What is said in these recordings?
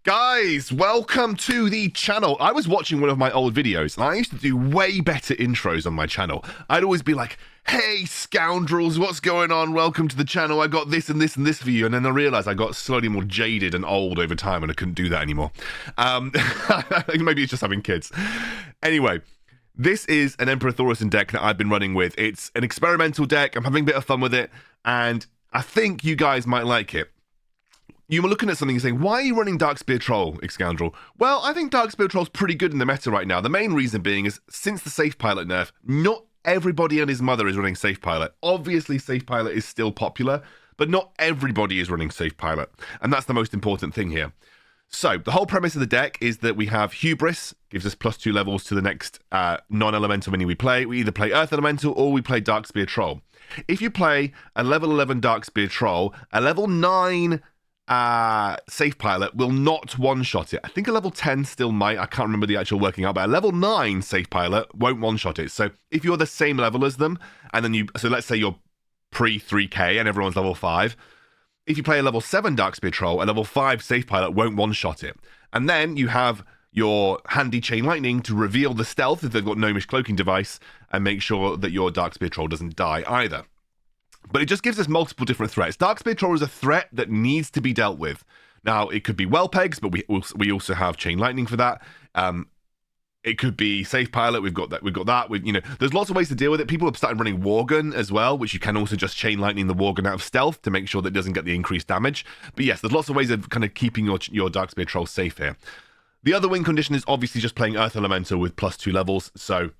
Guys, welcome to the channel. I was watching one of my old videos, and I used to do way better intros on my channel. I'd always be like, hey, scoundrels, what's going on? Welcome to the channel. I got this and this and this for you. And then I realized I got slowly more jaded and old over time, and I couldn't do that anymore. Maybe it's just having kids. Anyway, this is an Emporer Thaurissan deck that I've been running with. It's an experimental deck. I'm having a bit of fun with it, and I think you guys might like it. You were looking at something and saying, why are you running Darkspear Troll, Excoundrel? Well, I think Darkspear Troll's pretty good in the meta right now. The main reason being is, since the Safe Pilot nerf, not everybody and his mother is running Safe Pilot. Obviously, Safe Pilot is still popular, but not everybody is running Safe Pilot. And that's the most important thing here. So, the whole premise of the deck is that we have Hubris, gives us +2 levels to the next non-elemental mini we play. We either play Earth Elemental or we play Darkspear Troll. If you play a level 11 Darkspear Troll, a level 9 Safe Pilot will not one-shot it. I think a level 10 still might. I can't remember the actual working out, but a level 9 Safe Pilot won't one-shot it. So if you're the same level as them, and then so let's say you're pre-3k and everyone's level 5, if you play a level 7 Darkspear Troll, a level 5 Safe Pilot won't one-shot it. And then you have your handy Chain Lightning to reveal the stealth if they've got Gnomish Cloaking Device, and make sure that your Darkspear Troll doesn't die either. But it just gives us multiple different threats. Darkspear Troll is a threat that needs to be dealt with. Now, it could be well pegs, but we also have Chain Lightning for that. It could be Safe Pilot. We've got that. There's lots of ways to deal with it. People have started running Worgen as well, which you can also just Chain Lightning the Worgen out of stealth to make sure that it doesn't get the increased damage. But yes, there's lots of ways of kind of keeping your Darkspear Troll safe here. The other win condition is obviously just playing Earth Elemental with +2 levels. So,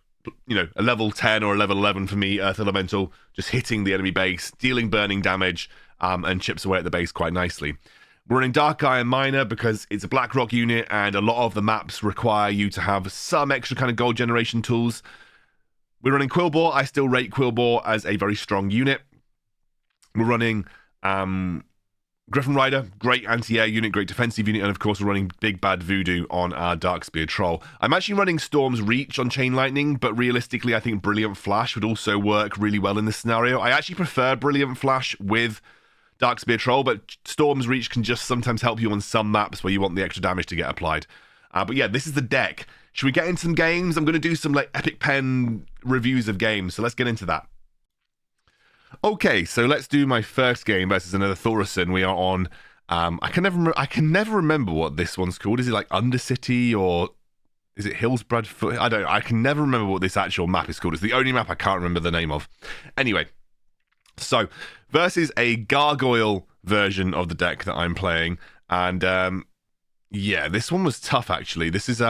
a level 10 or a level 11 for me, Earth Elemental, just hitting the enemy base, dealing burning damage, and chips away at the base quite nicely. We're running Dark Eye and Miner because it's a Blackrock unit, and a lot of the maps require you to have some extra kind of gold generation tools. We're running Quillbore. I still rate Quillbore as a very strong unit. We're running Griffin Rider, great anti-air unit, great defensive unit, and of course we're running Big Bad Voodoo on our Darkspear Troll. I'm actually running Storm's Reach on Chain Lightning, but realistically I think Brilliant Flash would also work really well in this scenario. I actually prefer Brilliant Flash with Darkspear Troll, but Storm's Reach can just sometimes help you on some maps where you want the extra damage to get applied. But yeah, this is the deck. Should we get into some games? I'm going to do some Epic Pen reviews of games, so let's get into that. Okay, so let's do my first game versus another Thaurissan. We are on. I can never remember what this one's called. Is it like Undercity or is it Hillsborough? I can never remember what this actual map is called. It's the only map I can't remember the name of. Anyway, so versus a gargoyle version of the deck that I'm playing, and yeah, this one was tough actually. This is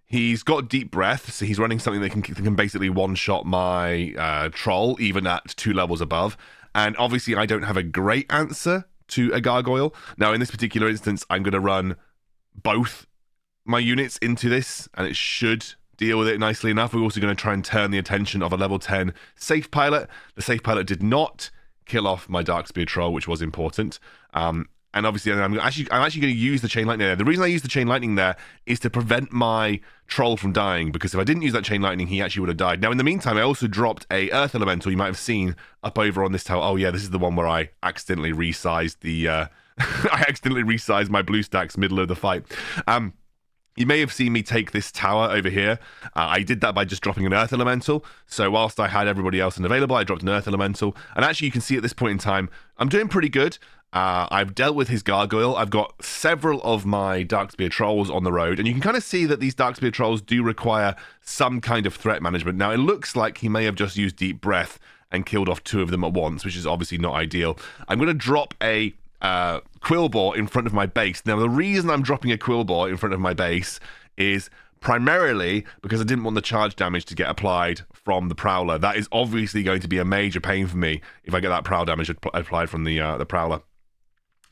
He's got Deep Breath, so he's running something that can basically one-shot my troll, even at 2 levels above. And obviously, I don't have a great answer to a gargoyle. Now, in this particular instance, I'm going to run both my units into this, and it should deal with it nicely enough. We're also going to try and turn the attention of a level 10 Safe Pilot. The Safe Pilot did not kill off my Darkspear Troll, which was important. And obviously, I'm actually going to use the Chain Lightning there. The reason I use the Chain Lightning there is to prevent my Troll from dying, because if I didn't use that Chain Lightning, he actually would have died. Now, in the meantime, I also dropped a Earth Elemental you might have seen up over on this tower. Oh, yeah, this is the one where I accidentally resized the... I accidentally resized my BlueStacks middle of the fight. You may have seen me take this tower over here. I did that by just dropping an Earth Elemental. So whilst I had everybody else unavailable, I dropped an Earth Elemental. And actually, you can see at this point in time, I'm doing pretty good. I've dealt with his gargoyle. I've got several of my Darkspear Trolls on the road, and you can kind of see that these Darkspear Trolls do require some kind of threat management. Now, it looks like he may have just used Deep Breath and killed off 2 of them at once, which is obviously not ideal. I'm going to drop a Quillbore in front of my base. Now, the reason I'm dropping a Quillbore in front of my base is primarily because I didn't want the charge damage to get applied from the Prowler. That is obviously going to be a major pain for me if I get that Prowl damage applied from the Prowler.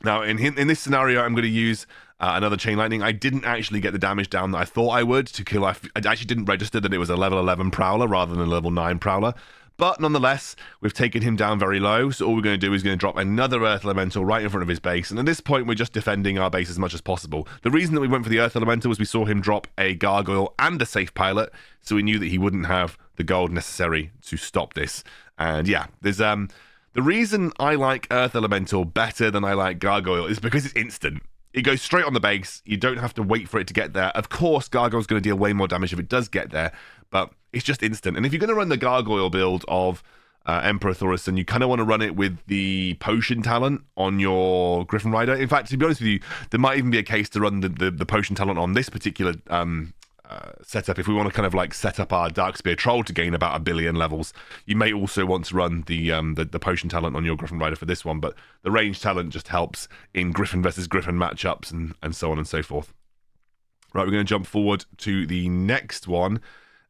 Now, in this scenario, I'm going to use another Chain Lightning. I didn't actually get the damage down that I thought I would to kill. I actually didn't register that it was a level 11 Prowler rather than a level 9 Prowler. But nonetheless, we've taken him down very low, so all we're going to do is going to drop another Earth Elemental right in front of his base, and at this point, we're just defending our base as much as possible. The reason that we went for the Earth Elemental was we saw him drop a Gargoyle and a Safe Pilot, so we knew that he wouldn't have the gold necessary to stop this. And yeah, there's the reason I like Earth Elemental better than I like Gargoyle is because it's instant. it goes straight on the base. You don't have to wait for it to get there. Of course, Gargoyle's going to deal way more damage if it does get there, but it's just instant. And if you're going to run the Gargoyle build of Emperor Thaurissan, you kind of want to run it with the potion talent on your Griffin Rider. In fact, to be honest with you, there might even be a case to run the potion talent on this particular setup. If we want to kind of like set up our Darkspear Troll to gain about 1 billion levels, you may also want to run the potion talent on your Griffin Rider for this one, but the range talent just helps in Griffin versus Griffin matchups and so on and so forth. Right, we're going to jump forward to the next one,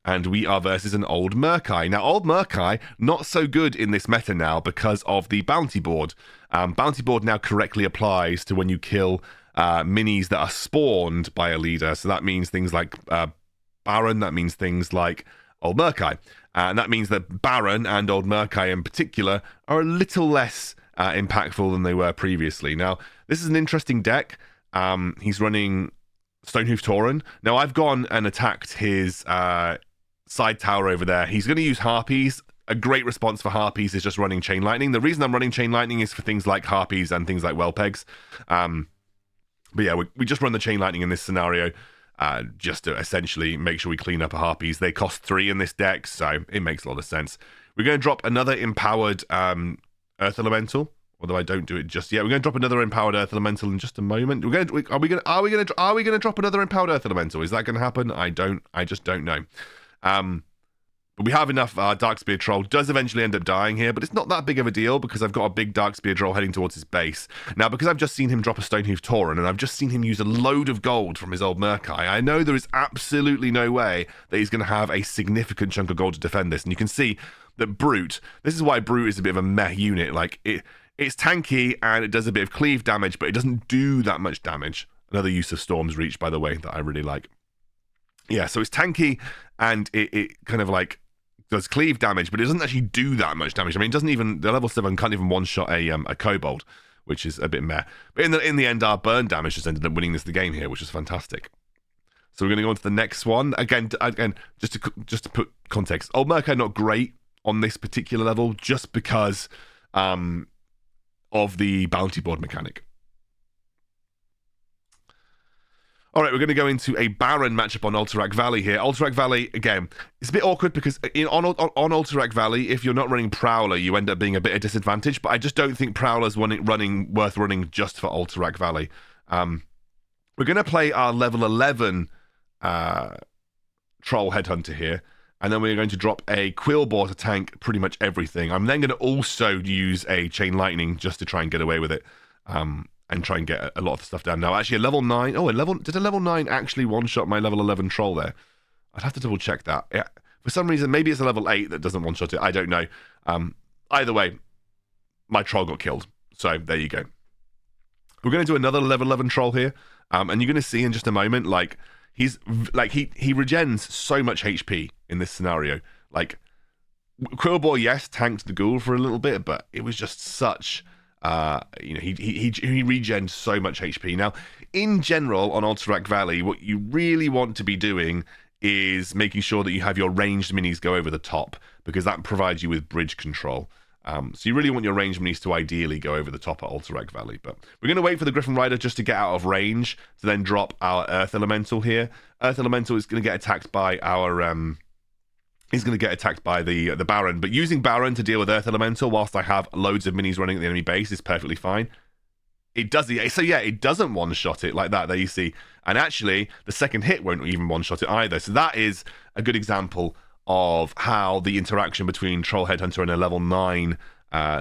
and we are versus an old Murk Eye. Now, old Murk Eye, not so good in this meta now because of the bounty board. Bounty board now correctly applies to when you kill minis that are spawned by a leader. So that means things like Baron, that means things like old Murk Eye. And that means that Baron and old Murk Eye in particular are a little less impactful than they were previously. Now, this is an interesting deck. He's running Stonehoof Tauren. Now, I've gone and attacked his side tower over there. He's going to use Harpies. A great response for Harpies is just running Chain Lightning. The reason I'm running Chain Lightning is for things like Harpies and things like Wellpegs. But yeah, we just run the Chain Lightning in this scenario just to essentially make sure we clean up a Harpies. They cost 3 in this deck, so it makes a lot of sense. We're going to drop another Empowered Earth Elemental, although I don't do it just yet. We're going to drop another Empowered Earth Elemental in just a moment. Are we going to drop another Empowered Earth Elemental? Is that going to happen? I just don't know. But we have enough. Darkspear Troll does eventually end up dying here, but it's not that big of a deal because I've got a big Darkspear Troll heading towards his base. Now, because I've just seen him drop a Stonehoof Tauren, and I've just seen him use a load of gold from his old Murk Eye, I know there is absolutely no way that he's going to have a significant chunk of gold to defend this. And you can see that Brute, this is why Brute is a bit of a meh unit. Like, it's tanky, and it does a bit of cleave damage, but it doesn't do that much damage. Another use of Storm's Reach, by the way, that I really like. Yeah, so it's tanky, and it kind of like does cleave damage, but it doesn't actually do that much damage. I mean, it doesn't even, the level 7 can't even one-shot a Kobold, which is a bit meh. But in the end, our burn damage just ended up winning the game here, which is fantastic. So we're going to go on to the next one. Again, just to put context, old Murk Eye not great on this particular level, just because of the bounty board mechanic. All right, we're going to go into a Baron matchup on Alterac Valley here. Alterac Valley, again, it's a bit awkward because on Alterac Valley, if you're not running Prowler, you end up being a bit of disadvantage, but I just don't think Prowler's worth running just for Alterac Valley. We're going to play our level 11 Troll Headhunter here, and then we're going to drop a Quillboar to tank pretty much everything. I'm then going to also use a Chain Lightning just to try and get away with it. And try and get a lot of the stuff down. Now, actually, a level 9... Oh, did a level 9 actually one-shot my level 11 Troll there? I'd have to double-check that. Yeah, for some reason, maybe it's a level 8 that doesn't one-shot it. I don't know. Either way, my Troll got killed. So, there you go. We're going to do another level 11 Troll here. And you're going to see in just a moment, like, he regens so much HP in this scenario. Like, Quillboar, yes, tanked the Ghoul for a little bit, but it was just such... he regens so much HP. Now, in general, on Alterac Valley, what you really want to be doing is making sure that you have your ranged minis go over the top, because that provides you with bridge control. So you really want your ranged minis to ideally go over the top at Alterac Valley. But we're going to wait for the Griffin Rider just to get out of range to then drop our Earth Elemental here. Earth Elemental is going to get attacked by our... He's going to get attacked by the Baron, but using Baron to deal with Earth Elemental whilst I have loads of minis running at the enemy base is perfectly fine. It does, so yeah, it doesn't one-shot it like that, there you see. And actually, the second hit won't even one-shot it either. So that is a good example of how the interaction between Troll Headhunter and a level 9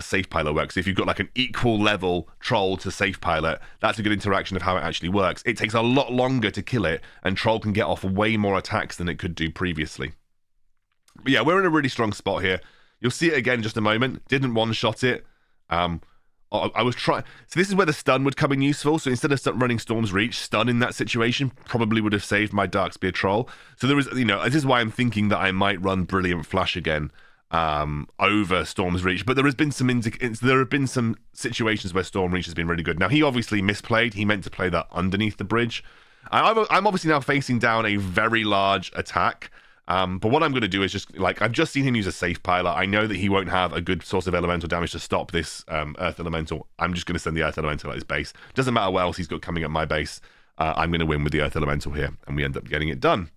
Safe Pilot works. If you've got like an equal level Troll to Safe Pilot, that's a good interaction of how it actually works. It takes a lot longer to kill it, and Troll can get off way more attacks than it could do previously. But yeah, we're in a really strong spot here. You'll see it again in just a moment. Didn't one-shot it. I was trying... So this is where the stun would come in useful. So instead of running Storm's Reach, stun in that situation probably would have saved my Darkspear Troll. So there was, this is why I'm thinking that I might run Brilliant Flash again over Storm's Reach. But there have been some situations where Storm Reach has been really good. Now, he obviously misplayed. He meant to play that underneath the bridge. I'm obviously now facing down a very large attack. But what I'm going to do is just, like, I've just seen him use a safe pilot. I know that he won't have a good source of elemental damage to stop this Earth Elemental. I'm just going to send the Earth Elemental at his base. Doesn't matter what else he's got coming at my base. I'm going to win with the Earth Elemental here, and we end up getting it done.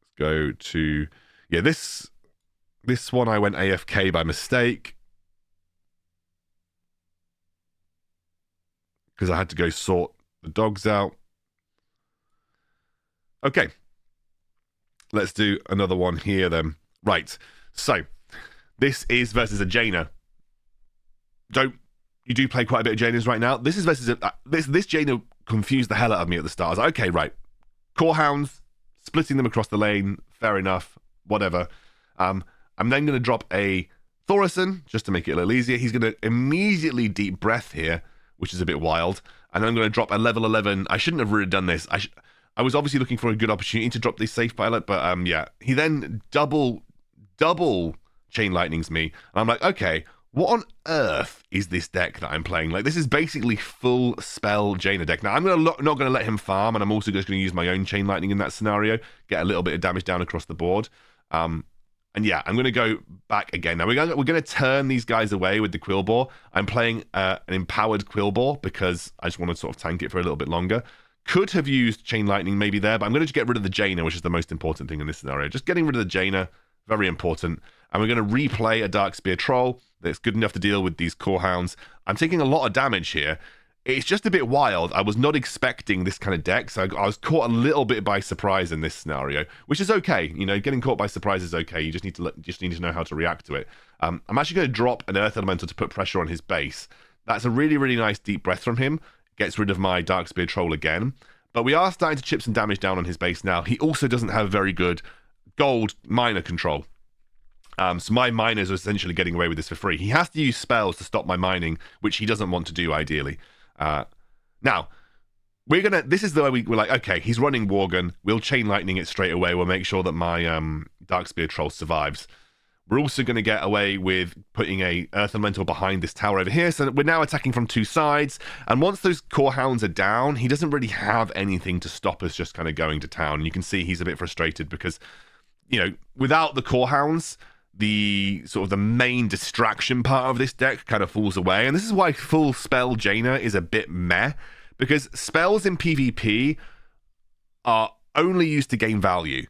Let's go to... Yeah, this one I went AFK by mistake. Because I had to go sort the dogs out. Okay. Let's do another one here then. Right. So, this is versus a Jaina. You do play quite a bit of Jainas right now. This is versus this Jaina confused the hell out of me at the start. I was like, okay, right. Core Hounds, splitting them across the lane, fair enough, whatever. I'm then going to drop a Thaurissan, just to make it a little easier. He's going to immediately Deep Breath here, which is a bit wild. And then I'm going to drop a level 11. I shouldn't have really done this. I was obviously looking for a good opportunity to drop this safe pilot, but yeah. He then double Chain Lightnings me. And I'm like, okay, what on earth is this deck that I'm playing? Like, this is basically full spell Jaina deck. Now, I'm not going to let him farm, and I'm also just going to use my own Chain Lightning in that scenario, get a little bit of damage down across the board. And yeah, I'm going to go back again. Now, we're going to turn these guys away with the Quillbore. I'm playing an empowered Quillbore because I just want to sort of tank it for a little bit longer. Could have used Chain Lightning maybe there, but I'm going to just get rid of the Jaina, which is the most important thing in this scenario. Just getting rid of the Jaina, very important. And we're going to replay a Darkspear Troll that's good enough to deal with these Core Hounds. I'm taking a lot of damage here. It's just a bit wild. I was not expecting this kind of deck, so I was caught a little bit by surprise in this scenario, which is okay. You know, getting caught by surprise is okay. You just need to know how to react to it. I'm actually going to drop an Earth Elemental to put pressure on his base. That's a really, really nice Deep Breath from him. Gets rid of my Darkspear Troll again. But we are starting to chip some damage down on his base now. He also doesn't have very good gold miner control. So my miners are essentially getting away with this for free. He has to use spells to stop my mining, which he doesn't want to do, ideally. Now, this is the way we're like, okay, he's running Worgen. We'll Chain Lightning it straight away. We'll make sure that my Darkspear Troll survives. We're also going to get away with putting a Earth Elemental behind this tower over here. So we're now attacking from two sides. And once those Core Hounds are down, he doesn't really have anything to stop us just kind of going to town. And you can see he's a bit frustrated because, you know, without the Core Hounds, the sort of the main distraction part of this deck kind of falls away. And this is why full spell Jaina is a bit meh. Because spells in PvP are only used to gain value.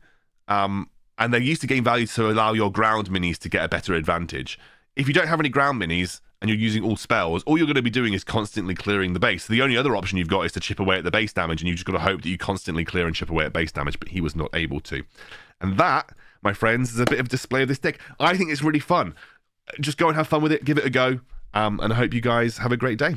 And they're used to gain value to allow your ground minis to get a better advantage. If you don't have any ground minis and you're using all spells, all you're going to be doing is constantly clearing the base. So the only other option you've got is to chip away at the base damage, and you've just got to hope that you constantly clear and chip away at base damage, but he was not able to. And that, my friends, is a bit of a display of this deck. I think it's really fun. Just go and have fun with it, give it a go, and I hope you guys have a great day.